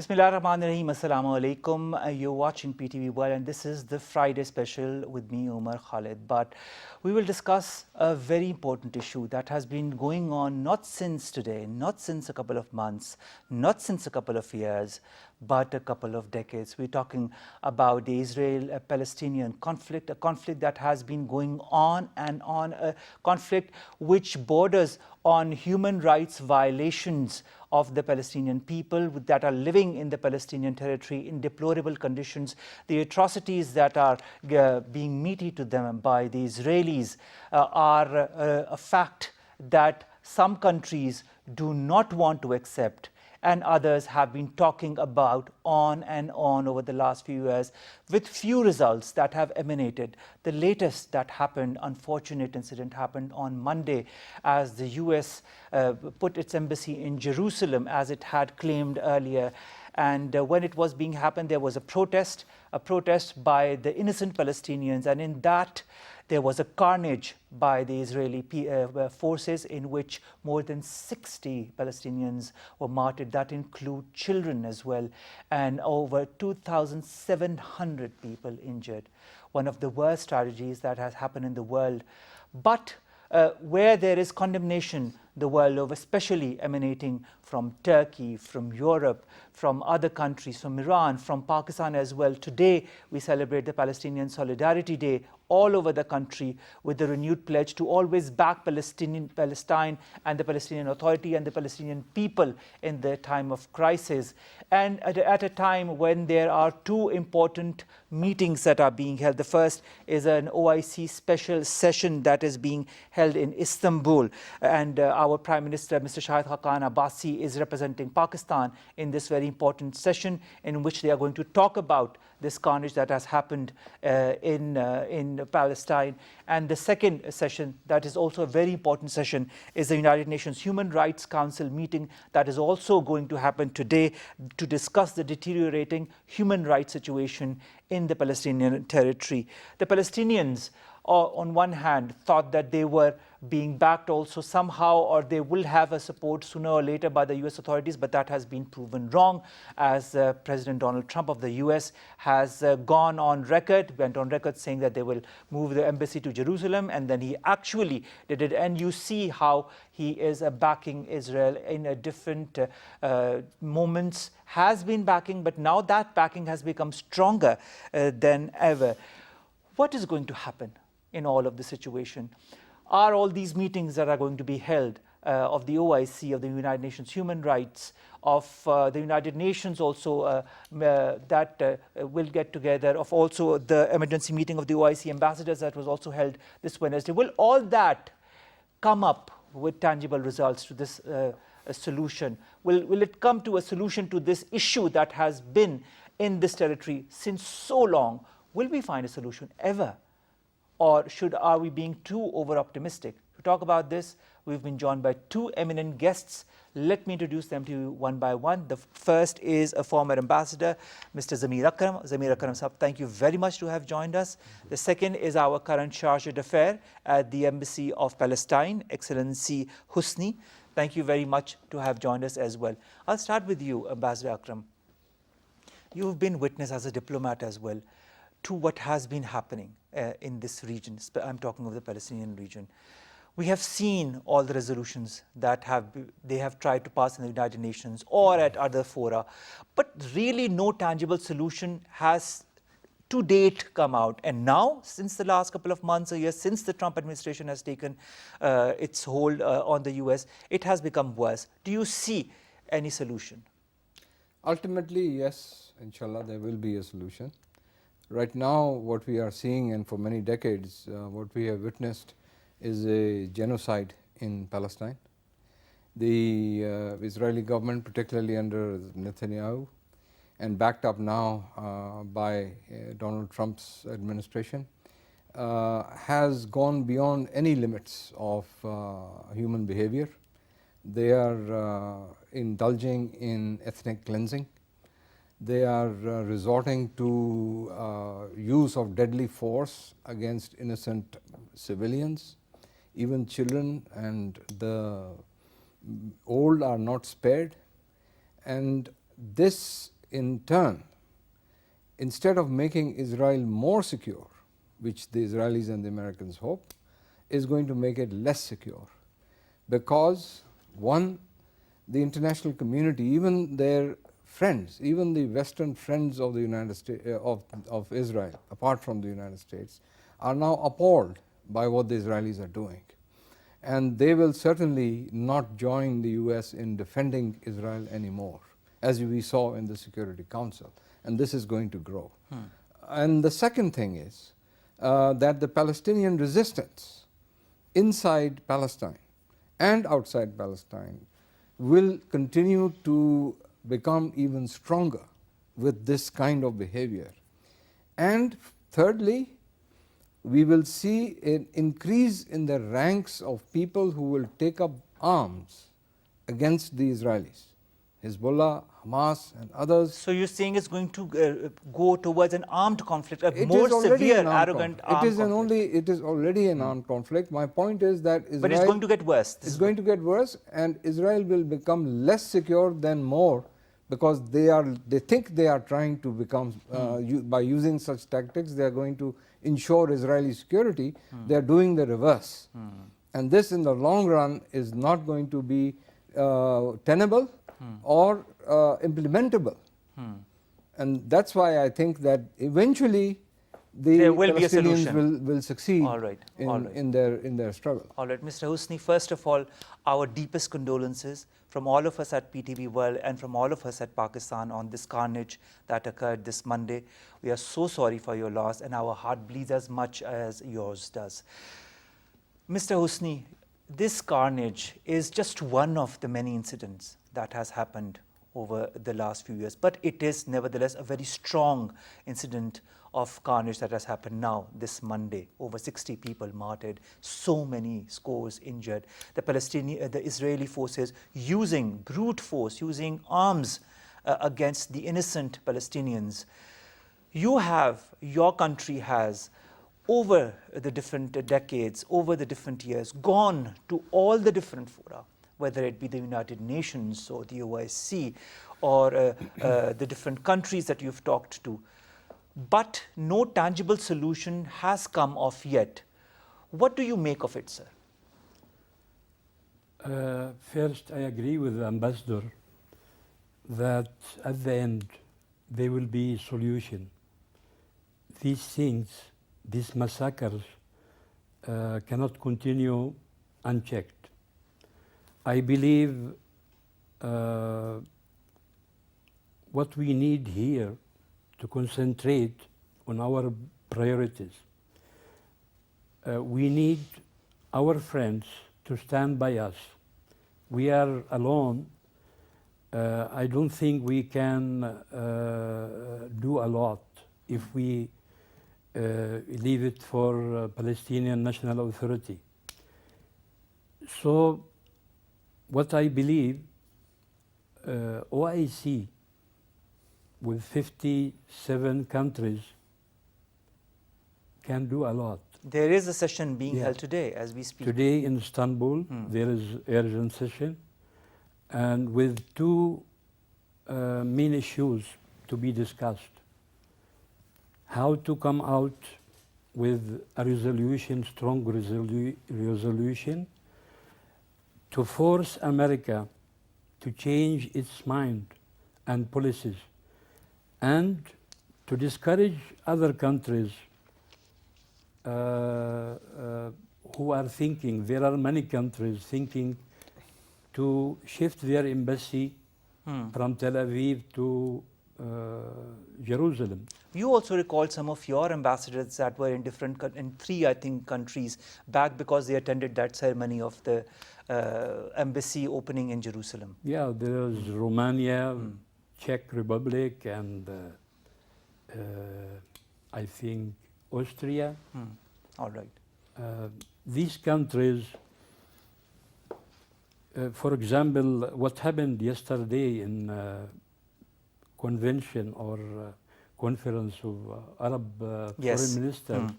Bismillahirrahmanirrahim. Assalamu alaikum. You're watching PTV World and this is the Friday special with me, Umar Khalid. But we will discuss a very important issue that has been going on not since today, not since a couple of months, not since a couple of years, but a couple of decades. We're talking about the Israel-Palestinian conflict, a conflict that has been going on and on, a conflict which borders on human rights violations of the Palestinian people that are living in the Palestinian territory in deplorable conditions, the atrocities that are being meted to them by the Israelis are a fact that some countries do not want to accept, and others have been talking about on and on over the last few years with few results that have emanated. The latest that happened, unfortunate incident happened on Monday as the US put its embassy in Jerusalem as it had claimed earlier. And when it was being happened, there was a protest by the innocent Palestinians, and in that there was a carnage by the Israeli forces in which more than 60 Palestinians were martyred. That include children as well, and over 2,700 people injured. One of the worst tragedies that has happened in the world. But where there is condemnation the world over, especially emanating from Turkey, from Europe, from other countries, from Iran, from Pakistan as well. Today, we celebrate the Palestinian Solidarity Day all over the country with the renewed pledge to always back Palestine and the Palestinian Authority and the Palestinian people in their time of crisis. And at a time when there are two important meetings that are being held. The first is an OIC special session that is being held in Istanbul, and our Prime Minister, Mr. Shahid Haqqan Abbasi, is representing Pakistan in this very important session in which they are going to talk about this carnage that has happened in Palestine. And the second session, that is also a very important session, is the United Nations Human Rights Council meeting that is also going to happen today to discuss the deteriorating human rights situation in the Palestinian territory. The Palestinians, on one hand, thought that they were being backed also somehow, or they will have a support sooner or later by the US authorities, but that has been proven wrong, as President Donald Trump of the US has went on record saying that they will move the embassy to Jerusalem, and then he actually did it. And you see how he is backing Israel in a different moments, has been backing, but now that backing has become stronger than ever. What is going to happen in all of the situation? Are all these meetings that are going to be held of the OIC, of the United Nations Human Rights, of the United Nations also that will get together, of also the emergency meeting of the OIC ambassadors that was also held this Wednesday, will all that come up with tangible results to this solution? Will it come to a solution to this issue that has been in this territory since so long? Will we find a solution ever? Or are we being too over-optimistic? To talk about this, we've been joined by two eminent guests. Let me introduce them to you one by one. The first is a former ambassador, Mr. Zamir Akram. Zamir Akram sahab, thank you very much to have joined us. The second is our current charge d'affaires at the Embassy of Palestine, Excellency Husni. Thank you very much to have joined us as well. I'll start with you, Ambassador Akram. You've been witness as a diplomat as well to what has been happening in this region. I'm talking of the Palestinian region. We have seen all the resolutions that they have tried to pass in the United Nations or at other fora, but really no tangible solution has to date come out. And now, since the last couple of months or years, since the Trump administration has taken its hold on the US, it has become worse. Do you see any solution? Ultimately, yes, inshallah, there will be a solution. Right now, what we are seeing, and for many decades, what we have witnessed is a genocide in Palestine. The Israeli government, particularly under Netanyahu, and backed up now by Donald Trump's administration, has gone beyond any limits of human behavior. They are indulging in ethnic cleansing. They are resorting to use of deadly force against innocent civilians. Even children and the old are not spared. And this in turn, instead of making Israel more secure, which the Israelis and the Americans hope, is going to make it less secure. Because one, the international community, even their friends, even the Western friends of the United States, of Israel, apart from the United States, are now appalled by what the Israelis are doing. And they will certainly not join the US in defending Israel anymore, as we saw in the Security Council. And this is going to grow. And the second thing is that the Palestinian resistance inside Palestine and outside Palestine will continue to become even stronger with this kind of behavior. And thirdly, we will see an increase in the ranks of people who will take up arms against the Israelis. Hezbollah, Hamas and others. So you're saying it's going to go towards an armed conflict, a It more is already severe, an armed arrogant conflict. armed conflict. It is already an armed conflict. My point is that Israel... But it's going to get worse. It's going to get worse, and Israel will become less secure than more, because they think they are trying to become, by using such tactics, they are going to ensure Israeli security. They are doing the reverse. And this in the long run is not going to be tenable or implementable. And that's why I think that eventually the Palestinians will succeed in their struggle. All right, Mr. Husni, first of all, our deepest condolences from all of us at PTV World and from all of us at Pakistan on this carnage that occurred this Monday. We are so sorry for your loss, and our heart bleeds as much as yours does. Mr. Husni, this carnage is just one of the many incidents that has happened over the last few years, but it is nevertheless a very strong incident of carnage that has happened now this Monday. Over 60 people martyred, so many scores injured. The Israeli forces using brute force, using arms against the innocent Palestinians. Your country has, over the different decades, over the different years, gone to all the different fora, whether it be the United Nations or the OIC or the different countries that you've talked to. But no tangible solution has come off yet. What do you make of it, sir? First, I agree with the ambassador that at the end there will be solution. These things, these massacres, cannot continue unchecked. I believe what we need here to concentrate on our priorities. We need our friends to stand by us. We are alone. I don't think we can do a lot if we leave it for Palestinian National Authority. So what I believe, OIC with 57 countries can do a lot. There is a session being held today as we speak. Today in Istanbul, there is urgent session, and with two main issues to be discussed. How to come out with a resolution, strong resolution, to force America to change its mind and policies, and to discourage other countries who are thinking, there are many countries thinking to shift their embassy from Tel Aviv to Jerusalem. You also recalled some of your ambassadors that were in three, I think, countries back because they attended that ceremony of the embassy opening in Jerusalem. Yeah, there's Romania, Czech Republic, and I think Austria. All right. These countries, for example, what happened yesterday in convention or conference of Arab foreign ministers,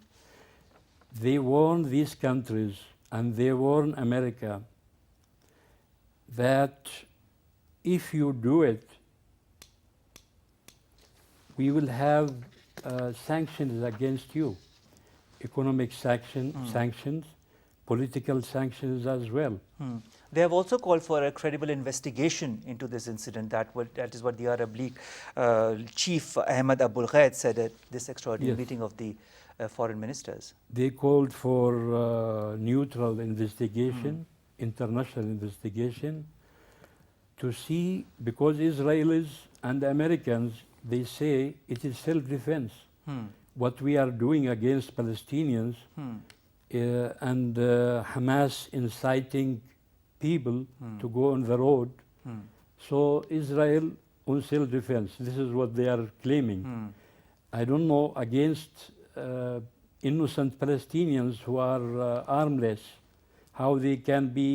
they warned these countries and they warned America that if you do it, we will have sanctions against you, economic sanctions, political sanctions as well. They have also called for a credible investigation into this incident. That is what the Arab League chief Ahmed Abughoush said at this extraordinary Yes. meeting of the foreign ministers. They called for neutral investigation, international investigation, to see, because Israelis and Americans, they say it is self-defense. What we are doing against Palestinians and Hamas inciting people to go on the road. So Israel on self-defense, this is what they are claiming. I don't know, against innocent Palestinians who are armless, how they can be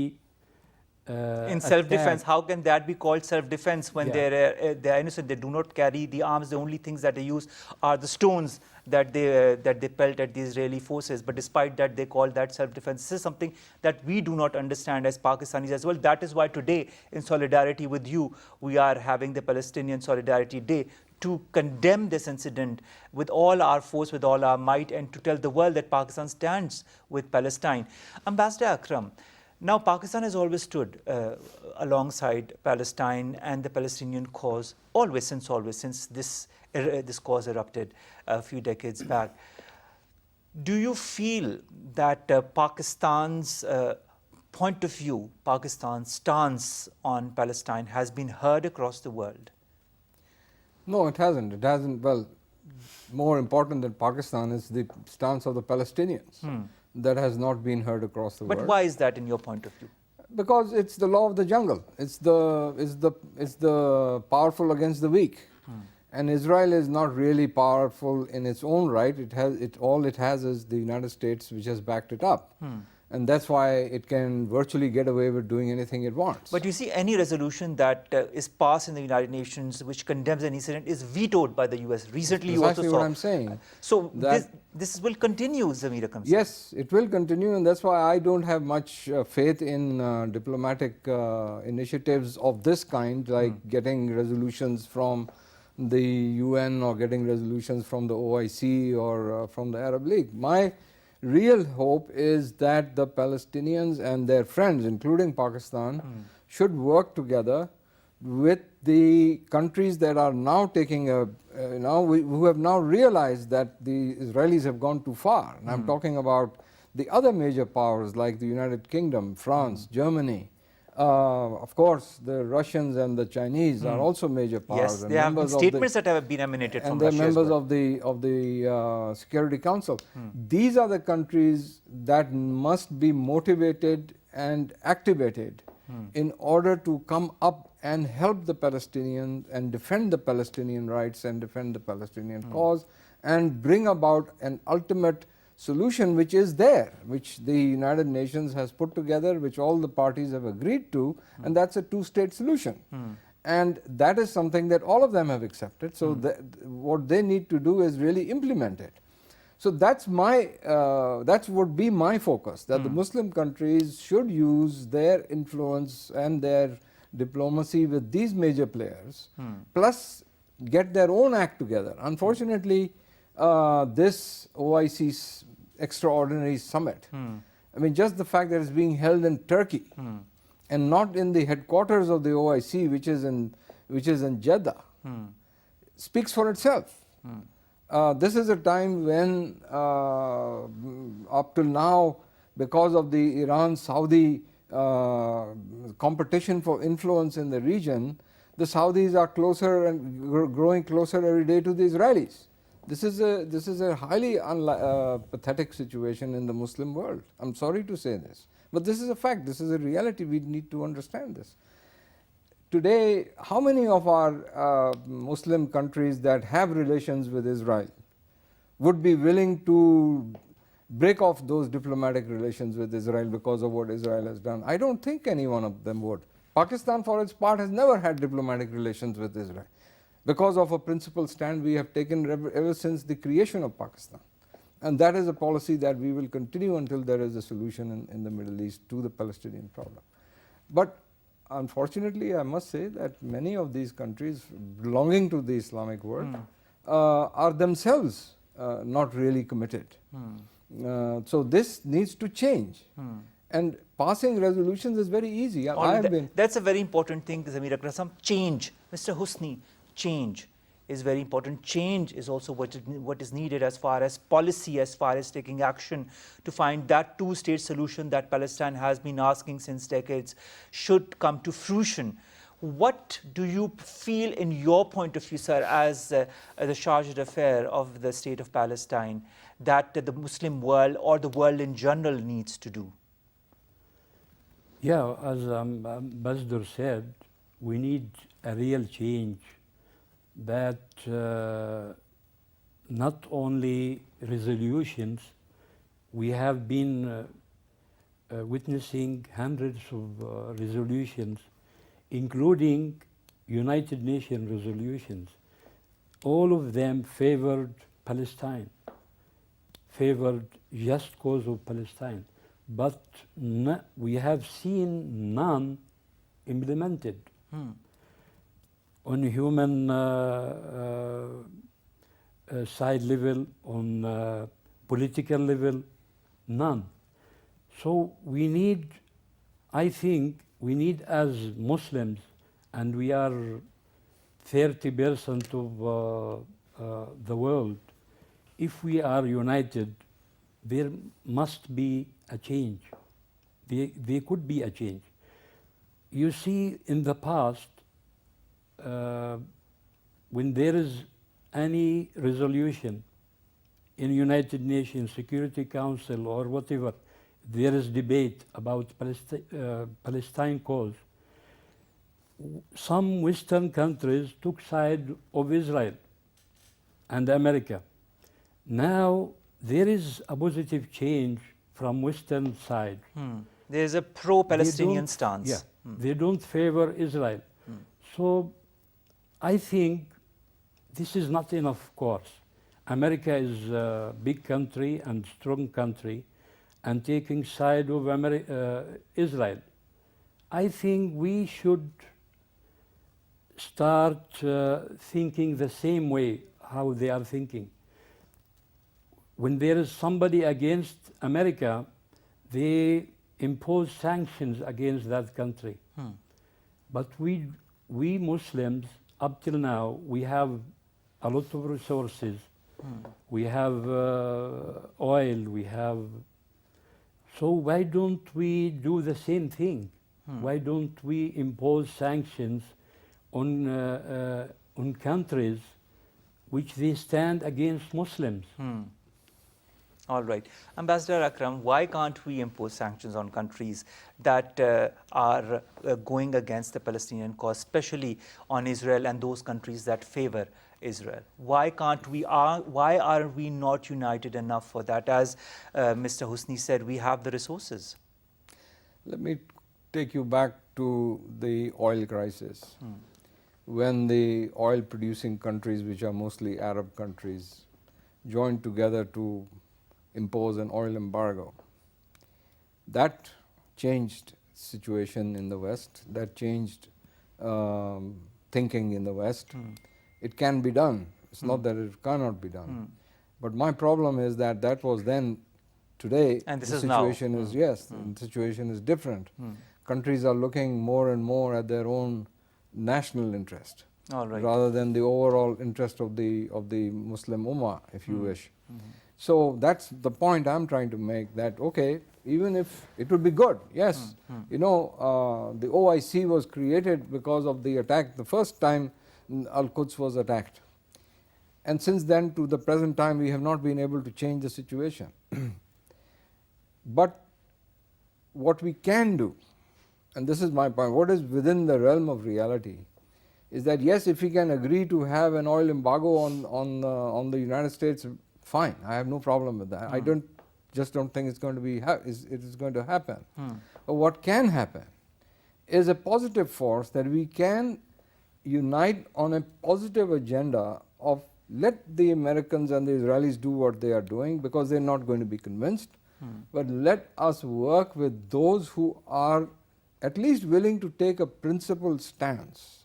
In self-defense, how can that be called self-defense when Yeah. they're innocent? They do not carry the arms. The only things that they use are the stones that they pelt at the Israeli forces. But despite that, they call that self-defense. This is something that we do not understand as Pakistanis as well. That is why today, in solidarity with you, we are having the Palestinian Solidarity Day to condemn this incident with all our force, with all our might, and to tell the world that Pakistan stands with Palestine. Ambassador Akram, now Pakistan has always stood alongside Palestine and the Palestinian cause, since this cause erupted a few decades back. Do you feel that Pakistan's point of view, Pakistan's stance on Palestine has been heard across the world? No, it hasn't. It hasn't. Well, more important than Pakistan is the stance of the Palestinians. That has not been heard across the world. But why is that in your point of view? Because it's the law of the jungle. It's the powerful against the weak. And Israel is not really powerful in its own right. All it has is the United States, which has backed it up. And that's why it can virtually get away with doing anything it wants. But you see, any resolution that is passed in the United Nations which condemns an incident is vetoed by the US. Recently, you also saw. Exactly what I'm saying. So this will continue, Zamir Akram. Yes, it will continue, and that's why I don't have much faith in diplomatic initiatives of this kind, like getting resolutions from the UN or getting resolutions from the OIC or from the Arab League. My real hope is that the Palestinians and their friends, including Pakistan, should work together with the countries that are now taking who have now realized that the Israelis have gone too far. And I'm talking about the other major powers like the United Kingdom, France, Germany. Of course, the Russians and the Chinese are also major powers. Yes, there have been statements that have been emanated from Russia. And they're members of the Security Council. These are the countries that must be motivated and activated in order to come up and help the Palestinians and defend the Palestinian rights and defend the Palestinian cause and bring about an ultimate solution which is there, which the United Nations has put together, which all the parties have agreed to, and that's a two-state solution. And that is something that all of them have accepted. So what they need to do is really implement it. So that's would be my focus, that the Muslim countries should use their influence and their diplomacy with these major players, plus get their own act together. Unfortunately, this OIC extraordinary summit, I mean, just the fact that it's being held in Turkey and not in the headquarters of the OIC, which is in Jeddah, speaks for itself. This is a time when, up till now, because of the Iran-Saudi competition for influence in the region, the Saudis are closer and growing closer every day to the Israelis. This is a highly pathetic situation in the Muslim world. I'm sorry to say this, but this is a fact. This is a reality. We need to understand this. Today, how many of our Muslim countries that have relations with Israel would be willing to break off those diplomatic relations with Israel because of what Israel has done? I don't think any one of them would. Pakistan, for its part, has never had diplomatic relations with Israel, because of a principled stand we have taken ever since the creation of Pakistan. And that is a policy that we will continue until there is a solution in the Middle East to the Palestinian problem. But unfortunately, I must say that many of these countries belonging to the Islamic world are themselves not really committed. So this needs to change. And passing resolutions is very easy. That's a very important thing, Zamir Akram. Some change. Mr. Husni, change is very important. Change is also what is needed as far as policy, as far as taking action to find that two-state solution that Palestine has been asking since decades should come to fruition. What do you feel in your point of view, sir, as the charge d'affaires of the state of Palestine, that the Muslim world or the world in general needs to do? Yeah, as Ambassador said, we need a real change that not only resolutions, we have been witnessing hundreds of resolutions, including United Nations resolutions. All of them favored Palestine, favored just cause of Palestine. But we have seen none implemented. On human side level, on political level, none. So we need, I think, we need as Muslims, and we are 30% of the world, if we are united, there must be a change. There could be a change. You see, in the past, when there is any resolution in United Nations Security Council or whatever, there is debate about Palestine cause. Some Western countries took side of Israel and America. Now there is a positive change from Western side. There is a pro-Palestinian stance. Yeah, they don't favor Israel. So I think this is not enough, of course. America is a big country and strong country, and taking side of Israel. I think we should start thinking the same way how they are thinking. When there is somebody against America, they impose sanctions against that country. But we Muslims, up till now, we have a lot of resources. We have oil, we have... So why don't we do the same thing? Why don't we impose sanctions on countries which they stand against Muslims? All right. Ambassador Akram, why can't we impose sanctions on countries that are going against the Palestinian cause, especially on Israel and those countries that favor Israel? Why can't we? Why are we not united enough for that? As Mr. Husni said, we have the resources. Let me take you back to the oil crisis. When the oil-producing countries, which are mostly Arab countries, joined together to impose an oil embargo. That changed situation in the West. That changed thinking in the West. It can be done. It's not that it cannot be done. But my problem is that that was then. Today, and this the is situation now. is the situation is different. Countries are looking more and more at their own national interest, rather than the overall interest of the Muslim Ummah, if you wish. So that's the point I'm trying to make, that okay, even if it would be good, yes, you know, the OIC was created because of the attack the first time Al-Quds was attacked. And since then to the present time we have not been able to change the situation. But what we can do, and this is my point, what is within the realm of reality, is that yes, if we can agree to have an oil embargo on the United States, fine, I have no problem with that. I just don't think it's going to be it is going to happen. But what can happen is a positive force, that we can unite on a positive agenda of let the Americans and the Israelis do what they are doing, because they're not going to be convinced. But let us work with those who are at least willing to take a principled stance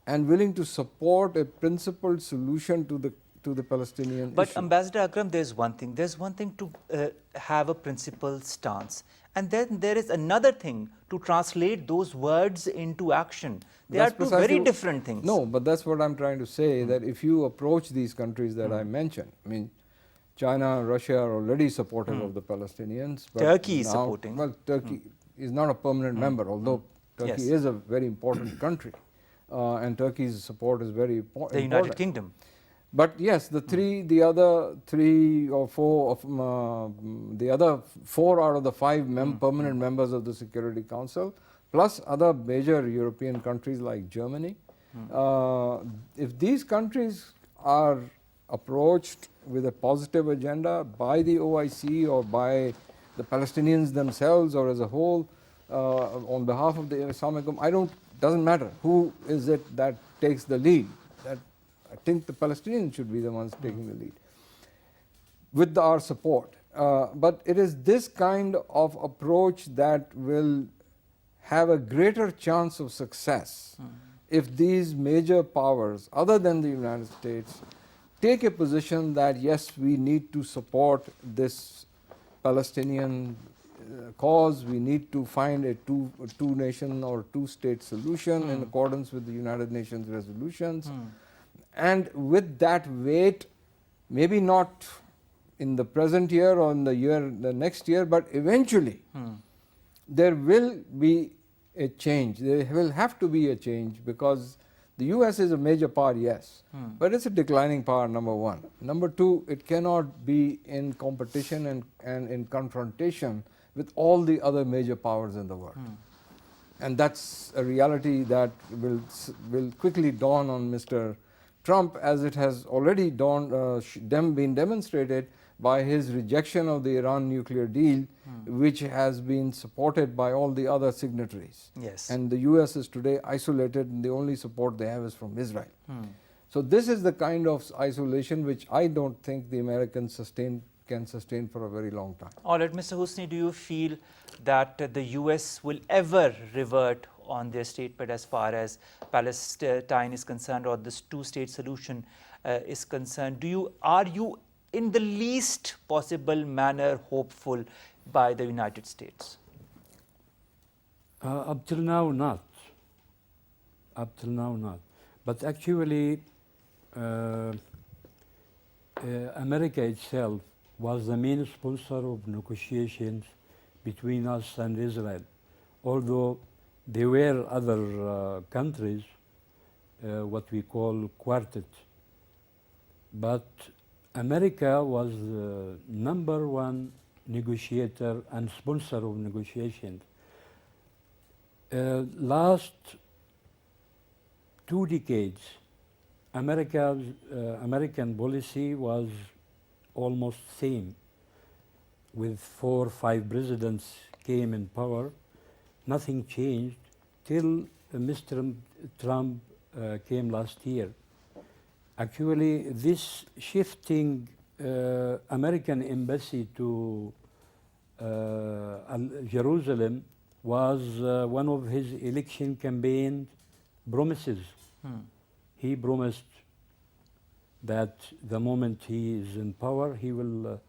and willing to support a principled solution to the Palestinian But issue. Ambassador Akram, there's one thing. There's one thing to have a principled stance. And then there is another thing to translate those words into action. They are two very different things. No, but that's what I'm trying to say, that if you approach these countries that I mentioned, I mean, China, Russia are already supportive of the Palestinians. But Turkey is now, supporting. Well, Turkey is not a permanent member, although Turkey is a very important country. And Turkey's support is very important. The United Kingdom. But yes, the other 3 or 4 of the other 4 out of the 5 permanent members of the Security Council, plus other major European countries like Germany. If these countries are approached with a positive agenda by the OIC or by the Palestinians themselves or as a whole on behalf of the Islamic Ummah, doesn't matter who is it that takes the lead. I think the Palestinians should be the ones taking the lead with our support. But it is this kind of approach that will have a greater chance of success if these major powers, other than the United States, take a position that yes, we need to support this Palestinian cause, we need to find a two-nation or two-state solution in accordance with the United Nations resolutions. And with that weight, maybe not in the present year or in the next year, but eventually there will be a change. There will have to be a change because the US is a major power, yes, but it's a declining power, number one. Number two, it cannot be in competition and in confrontation with all the other major powers in the world. And that's a reality that will quickly dawn on Mr. Trump, as it has already been demonstrated by his rejection of the Iran nuclear deal, which has been supported by all the other signatories. Yes. And the US is today isolated, and the only support they have is from Israel. So this is the kind of isolation which I don't think the Americans can sustain for a very long time. All right, Mr. Husni, do you feel that the US will ever revert on their statement as far as Palestine is concerned, or this two-state solution is concerned? Are you in the least possible manner hopeful by the United States? Up till now, not. Up till now, not. But actually, America itself was the main sponsor of negotiations between us and Israel, although there were other countries, what we call quartet. But America was the #1 negotiator and sponsor of negotiations. Last 2 decades, American policy was almost same. With 4 or 5 presidents came in power, nothing changed till Mr. Trump came last year. Actually, this shifting American embassy to Jerusalem was one of his election campaign promises. He promised that the moment he is in power, he will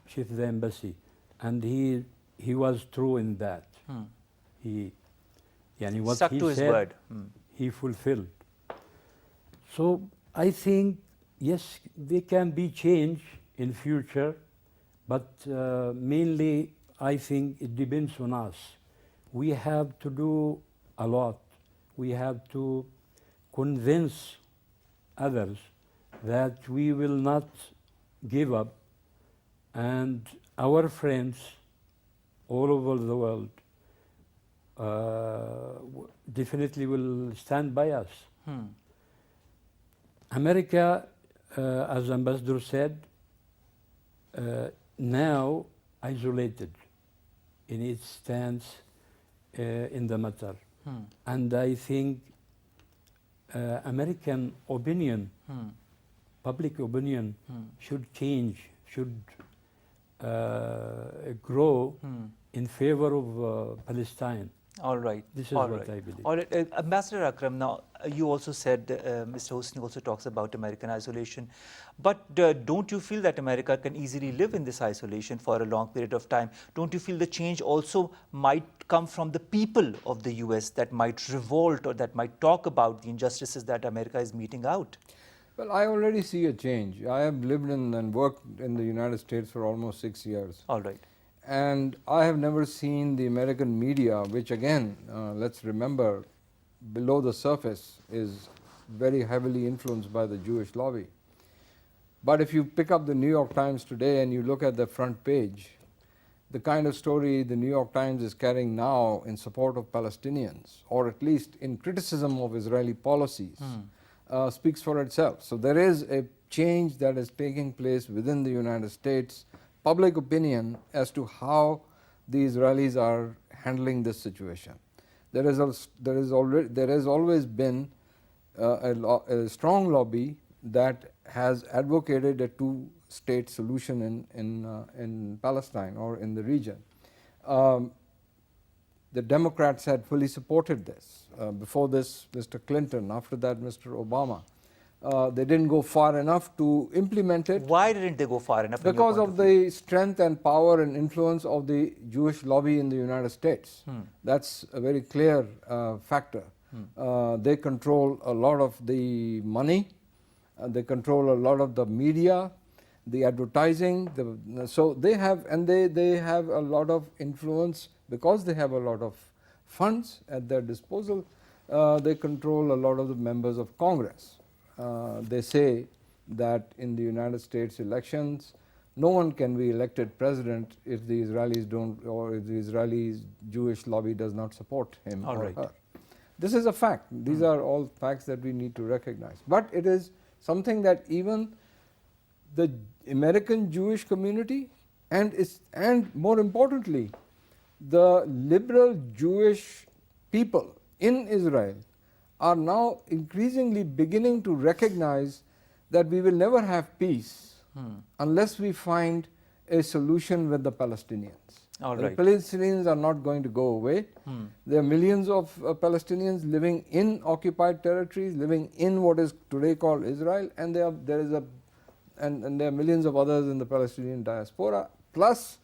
shift the embassy, and he was true in that. He what Stuck he to his said, word. he fulfilled. So I think yes, there can be change in future, but mainly I think it depends on us. We have to do a lot. We have to convince others that we will not give up, and our friends all over the world definitely will stand by us. America, as Ambassador said, now isolated in its stance in the matter. And I think American opinion, public opinion, should change, should grow in favor of Palestine. All right. This is All what right. I believe. All right. Ambassador Akram, now you also said, Mr. Husni also talks about American isolation. But don't you feel that America can easily live in this isolation for a long period of time? Don't you feel the change also might come from the people of the US that might revolt or that might talk about the injustices that America is meting out? Well, I already see a change. I have lived in and worked in the United States for almost 6 years. All right. And I have never seen the American media, which again, let's remember, below the surface is very heavily influenced by the Jewish lobby. But if you pick up the New York Times today and you look at the front page, the kind of story the New York Times is carrying now in support of Palestinians, or at least in criticism of Israeli policies, speaks for itself. So there is a change that is taking place within the United States public opinion as to how the Israelis are handling this situation. There has always been a strong lobby that has advocated a two-state solution in Palestine or in the region. The Democrats had fully supported this. Before this, Mr. Clinton, after that, Mr. Obama. They didn't go far enough to implement it. Why didn't they go far enough? Because of the strength and power and influence of the Jewish lobby in the United States. That's a very clear factor. They control a lot of the money, they control a lot of the media, the advertising. So they have, and they have a lot of influence because they have a lot of funds at their disposal. They control a lot of the members of Congress. They say that in the United States elections, no one can be elected president if the Israelis don't, or if the Israeli Jewish lobby does not support him or her. This is a fact. These are all facts that we need to recognize. But it is something that even the American Jewish community and more importantly, the liberal Jewish people in Israel are now increasingly beginning to recognize that we will never have peace unless we find a solution with the Palestinians. The Palestinians are not going to go away. There are millions of Palestinians living in occupied territories, living in what is today called Israel, and there are millions of others in the Palestinian diaspora. Plus,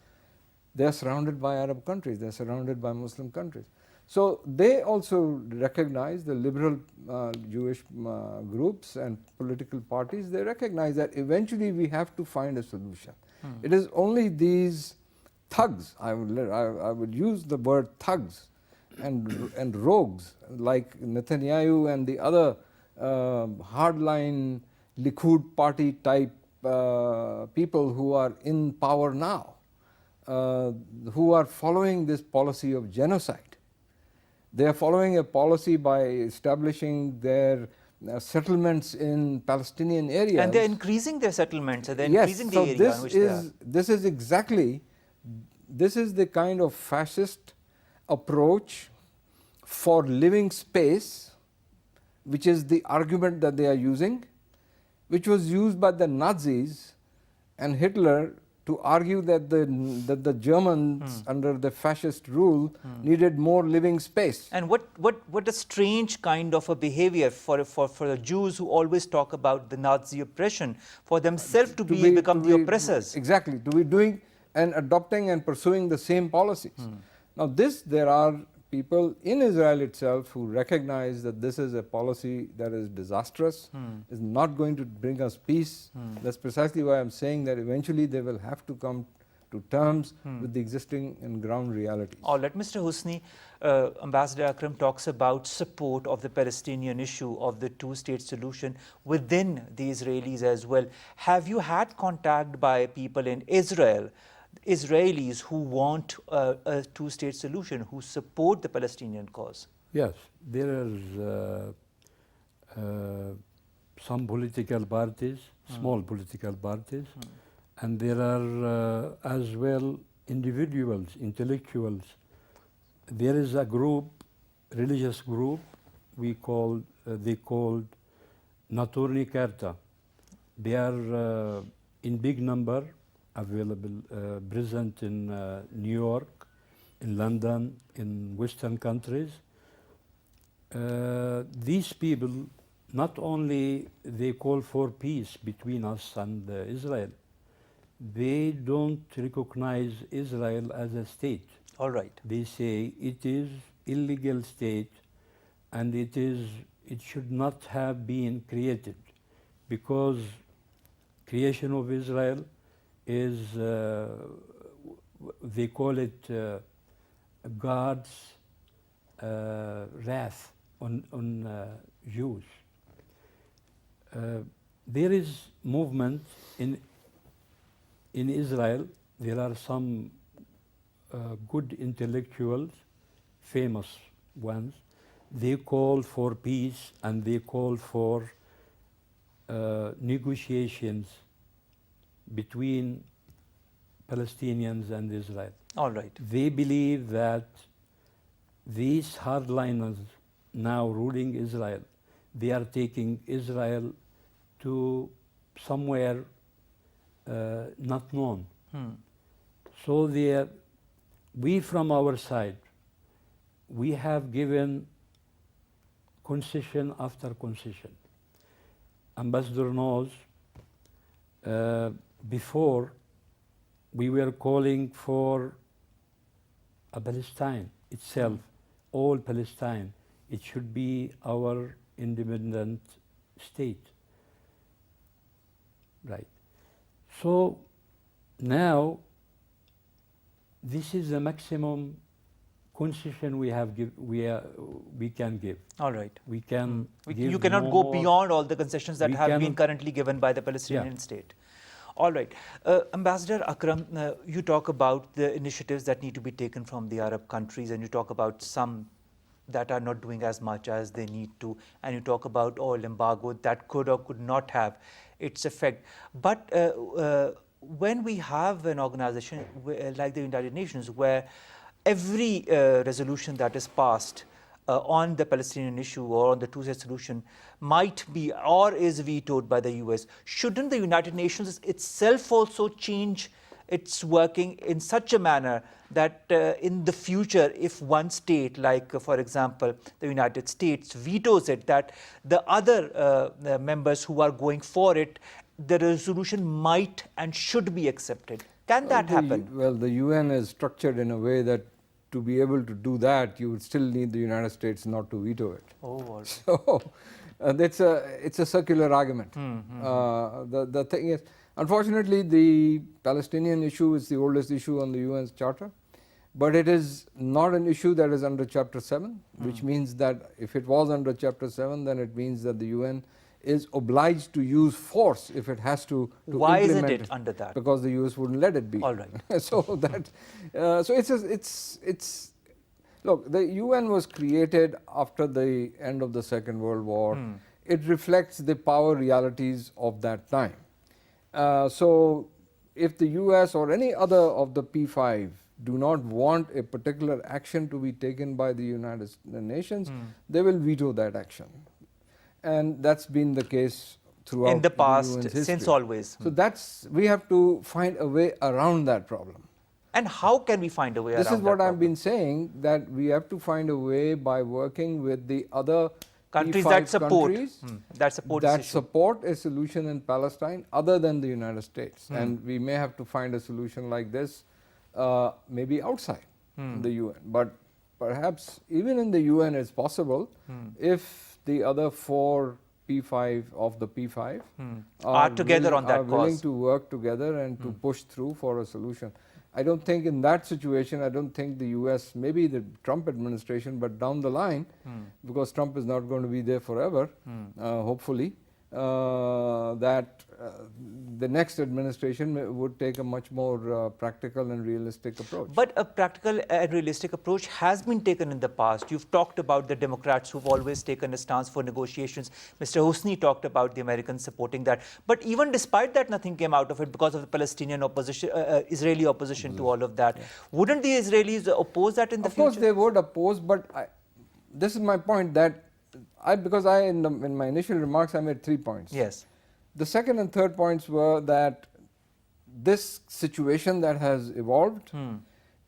they are surrounded by Arab countries. They are surrounded by Muslim countries. So they also recognize, the liberal Jewish groups and political parties, they recognize that eventually we have to find a solution. It is only these thugs, I would use the word thugs, and rogues like Netanyahu and the other hardline Likud party type people who are in power now, who are following this policy of genocide. They are following a policy by establishing their settlements in Palestinian areas. And they're increasing their settlements, they're increasing the area in which they are. This is exactly, this is the kind of fascist approach for living space, which is the argument that they are using, which was used by the Nazis and Hitler to argue that the Germans under the fascist rule needed more living space. And what a strange kind of a behavior for the Jews who always talk about the Nazi oppression, for themselves to become the oppressors. Exactly, to be doing and adopting and pursuing the same policies. Now there are people in Israel itself who recognize that this is a policy that is disastrous, is not going to bring us peace. That's precisely why I'm saying that eventually they will have to come to terms with the existing and ground realities. All right, Mr. Husni, Ambassador Akram talks about support of the Palestinian issue, of the two-state solution within the Israelis as well. Have you had contact by people in Israel, Israelis who want a two-state solution, who support the Palestinian cause? Yes, there is some political parties, small political parties, and there are as well individuals, intellectuals. There is a group, religious group, they called Naturni Karta. They are in big number, available, present in New York, in London, in Western countries. These people, not only they call for peace between us and Israel, they don't recognize Israel as a state. All right. They say it is illegal state and it should not have been created, because creation of Israel is, they call it God's wrath on Jews. There is movement in Israel. There are some good intellectuals, famous ones. They call for peace and they call for negotiations between Palestinians and Israel. All right. They believe that these hardliners now ruling Israel, they are taking Israel to somewhere not known. So we from our side, we have given concession after concession. Ambassador knows, before we were calling for a Palestine itself, all Palestine. It should be our independent state. Right. So now this is the maximum concession we can give. All right. We can give You cannot no go more. beyond all the concessions that We have been cannot- currently given by the Palestinian state. All right. Ambassador Akram, you talk about the initiatives that need to be taken from the Arab countries, and you talk about some that are not doing as much as they need to, and you talk about oil embargo that could or could not have its effect. But when we have an organization like the United Nations, where every resolution that is passed on the Palestinian issue or on the two-state solution might be or is vetoed by the US, shouldn't the United Nations itself also change its working in such a manner that in the future, if one state, like for example the United States, vetoes it, that the other members who are going for it, the resolution might and should be accepted? Can that happen? Well, the UN is structured in a way that to be able to do that, you would still need the United States not to veto it. Oh, all right. So it's a circular argument. The thing is, unfortunately, the Palestinian issue is the oldest issue on the UN's charter, but it is not an issue that is under Chapter 7, which means that if it was under Chapter 7, then it means that the UN is obliged to use force if it has to Why isn't implement it under that? Because the US wouldn't let it be. All right. So that, so it's look, the UN was created after the end of the Second World War. It reflects the power realities of that time. So if the US or any other of the P5 do not want a particular action to be taken by the United Nations, they will veto that action. And that's been the case throughout In the past, UN's since history. always. So we have to find a way around that problem. And how can we find a way around This is what that I've problem? been saying, that we have to find a way by working with the other Countries P5 that support, countries that support this that issue. support a solution in Palestine other than the United States. And we may have to find a solution like this maybe outside the UN. But perhaps even in the UN it's possible if the other 4 P5 of the P5 Are together on that are willing cause. to work together and to push through for a solution. I don't think in that situation, I don't think the US, maybe the Trump administration, but down the line, because Trump is not going to be there forever, hopefully, that the next administration would take a much more practical and realistic approach. But a practical and realistic approach has been taken in the past. You've talked about the Democrats who've always taken a stance for negotiations. Mr. Husni talked about the Americans supporting that. But even despite that, nothing came out of it because of the Palestinian opposition, Israeli opposition to all of that. Yeah. Wouldn't the Israelis oppose that in the future? Of course they would oppose, but this is my point, that because in my initial remarks I made 3 points. Yes. The second and third points were that this situation that has evolved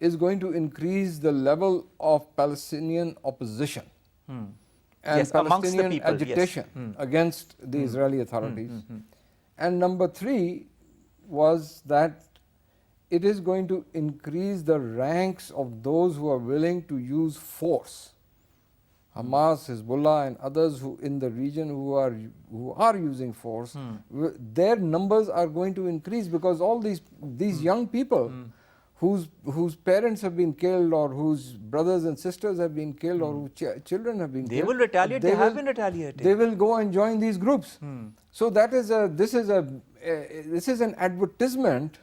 is going to increase the level of Palestinian opposition and Yes, amongst the Palestinian people, yes. agitation against the Israeli authorities. And number 3 was that it is going to increase the ranks of those who are willing to use force. Hamas, Hezbollah and others who in the region who are using force, their numbers are going to increase, because all these young people whose parents have been killed, or whose brothers and sisters have been killed, or whose children have been They killed. will retaliate. They have been retaliating. They will go and join these groups. So this is an advertisement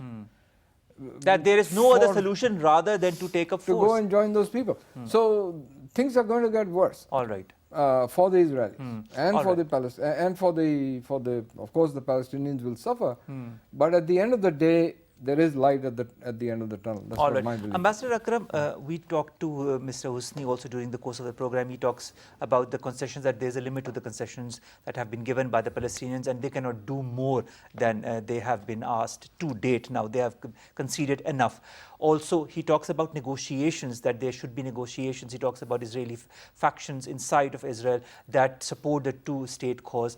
that there is no other solution rather than to take up to force. go and join those people. So things are going to get worse. All right. For the Israelis and All for right. the of course the Palestinians will suffer, but at the end of the day there is light at the end of the tunnel. That's All what right. my belief. Ambassador Akram, we talked to Mr. Husni also during the course of the program. He talks about the concessions, that there's a limit to the concessions that have been given by the Palestinians, and they cannot do more than they have been asked to date. Now they have conceded enough. Also, he talks about negotiations, that there should be negotiations. He talks about Israeli factions inside of Israel that support the two-state cause.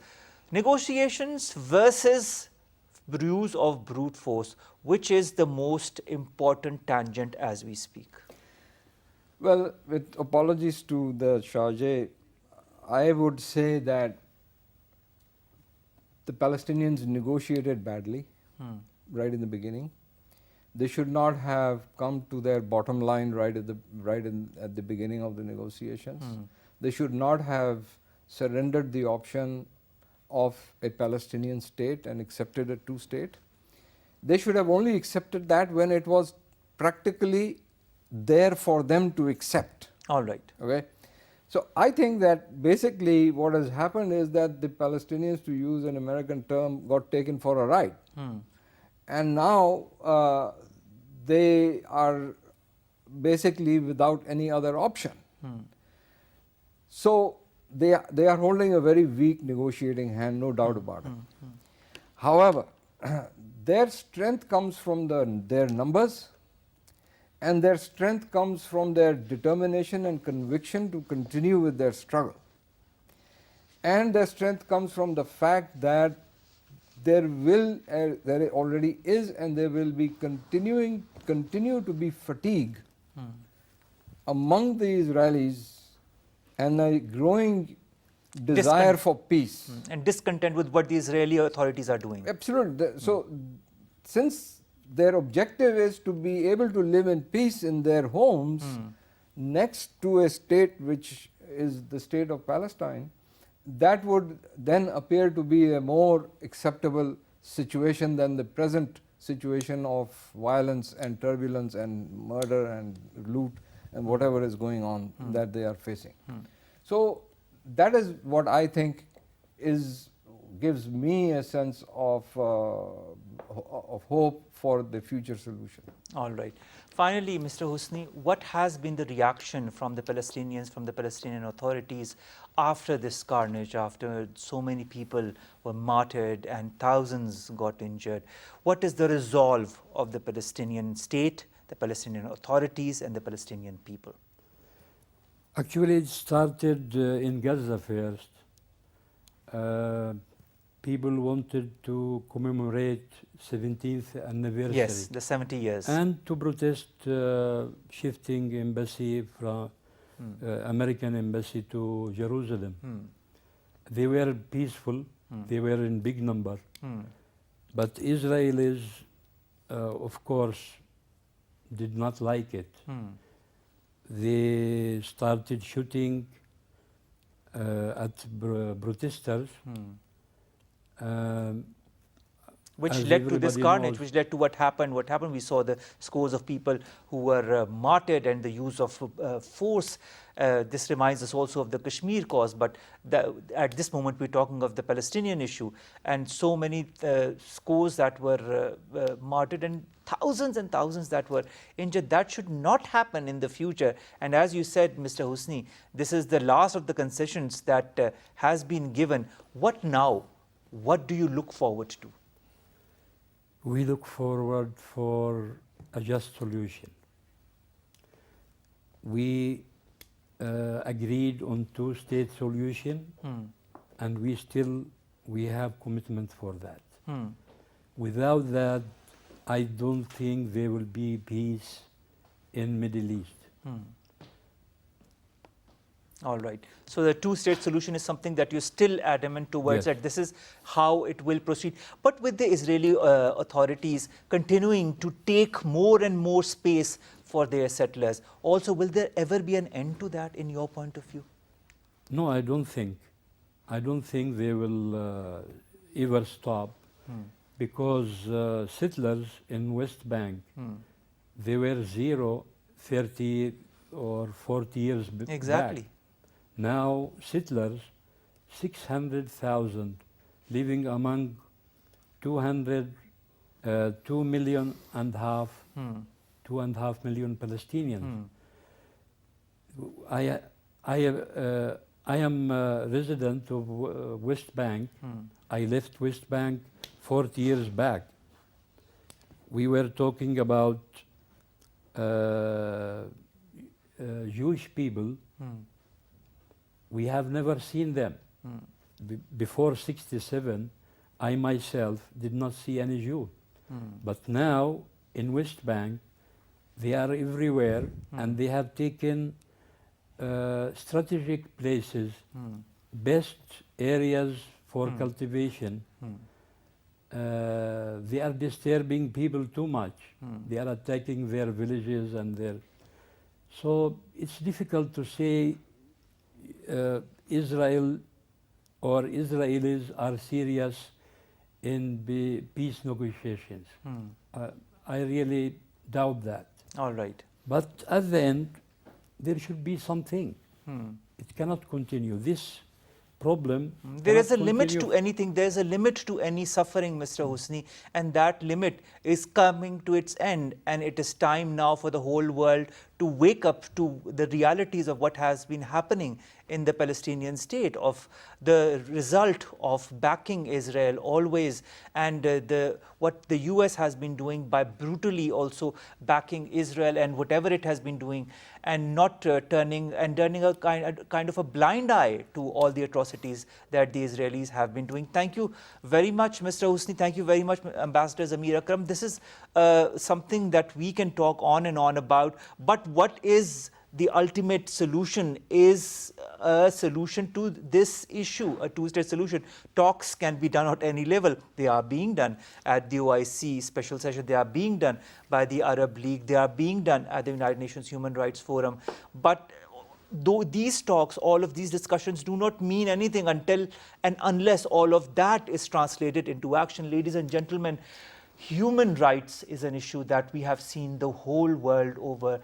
Negotiations versus use of brute force, which is the most important tangent as we speak? Well, with apologies to the Sharjah, I would say that the Palestinians negotiated badly right in the beginning. They should not have come to their bottom line right at the beginning of the negotiations. They should not have surrendered the option of a Palestinian state and accepted a two-state. They should have only accepted that when it was practically there for them to accept. All right. Okay? So I think that basically what has happened is that the Palestinians, to use an American term, got taken for a ride. And now they are basically without any other option. So they are holding a very weak negotiating hand, no doubt about it. However, their strength comes from their numbers, and their strength comes from their determination and conviction to continue with their struggle. And their strength comes from the fact that there already is, and there will be continue to be fatigue among the Israelis, and a growing desire for peace. And discontent with what the Israeli authorities are doing. Absolutely. So, since their objective is to be able to live in peace in their homes, next to a state which is the state of Palestine, that would then appear to be a more acceptable situation than the present situation of violence and turbulence and murder and loot and whatever is going on that they are facing. So that is what I think gives me a sense of hope for the future solution. All right. Finally, Mr. Husni, what has been the reaction from the Palestinians, from the Palestinian authorities after this carnage, after so many people were martyred and thousands got injured? What is the resolve of the Palestinian state, the Palestinian authorities and the Palestinian people? Actually, it started in Gaza first. People wanted to commemorate 17th anniversary. Yes, the 70 years. And to protest shifting embassy from American embassy to Jerusalem. They were peaceful. They were in big number. But Israelis, of course, did not like it. They started shooting at protesters. Which as led to this everybody carnage, knows. which led to what happened. What happened? We saw the scores of people who were martyred and the use of force. This reminds us also of the Kashmir cause, but at this moment we're talking of the Palestinian issue, and so many scores that were martyred and thousands that were injured. That should not happen in the future. And as you said, Mr. Husni, this is the last of the concessions that has been given. What now? What do you look forward to? We look forward for a just solution. we agreed on two-state solution, and we have commitment for that. Without that, I don't think there will be peace in Middle East. All right. So the two-state solution is something that you're still adamant towards, Yes. that this is how it will proceed. But with the Israeli authorities continuing to take more and more space for their settlers, also will there ever be an end to that in your point of view? No, I don't think. I don't think they will ever stop, because settlers in West Bank, they were 30 or 40 years Exactly. back. Now settlers, 600,000, living among 2 million and half, 2.5 million Palestinians. I am a resident of West Bank. I left West Bank 40 years back. We were talking about Jewish people. We have never seen them. Before 67, I myself did not see any Jew. But now in West Bank, they are everywhere, and they have taken strategic places, best areas for cultivation. They are disturbing people too much. They are attacking their villages and their... So it's difficult to say Israel or Israelis are serious in peace negotiations. I really doubt that. All right. But at the end, there should be something. It cannot continue. This problem. There is a cannot limit continue. to anything. There is a limit to any suffering, Mr. Husni, and that limit is coming to its end. And it is time now for the whole world to wake up to the realities of what has been happening in the Palestinian state, of the result of backing Israel always, and what the US has been doing by brutally also backing Israel and whatever it has been doing, and not turning a kind of a blind eye to all the atrocities that the Israelis have been doing. Thank you very much, Mr. Husni. Thank you very much, Ambassador Zamir Akram. This is something that we can talk on and on about, but what is the ultimate solution is a solution to this issue, a two-state solution. Talks can be done at any level. They are being done at the OIC special session. They are being done by the Arab League. They are being done at the United Nations Human Rights Forum. But though these talks, all of these discussions do not mean anything until and unless all of that is translated into action. Ladies and gentlemen, human rights is an issue that we have seen the whole world over.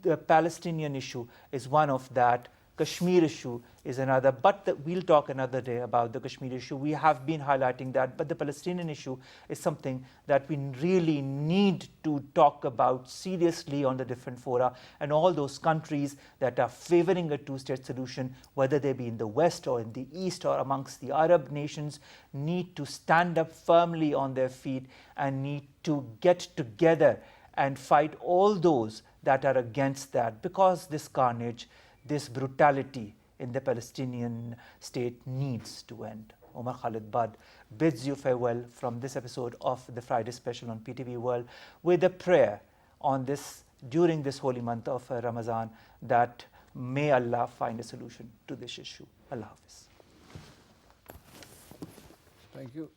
The Palestinian issue is one of that. Kashmir issue is another, but we'll talk another day about the Kashmir issue. We have been highlighting that, but the Palestinian issue is something that we really need to talk about seriously on the different fora, and all those countries that are favoring a two-state solution, whether they be in the West or in the East or amongst the Arab nations, need to stand up firmly on their feet and need to get together and fight all those that are against that, because this carnage, this brutality in the Palestinian state needs to end. Omar Khalid Bad bids you farewell from this episode of the Friday Special on PTV World, with a prayer on this, during this holy month of Ramadan, that may Allah find a solution to this issue. Allah Hafiz. Thank you.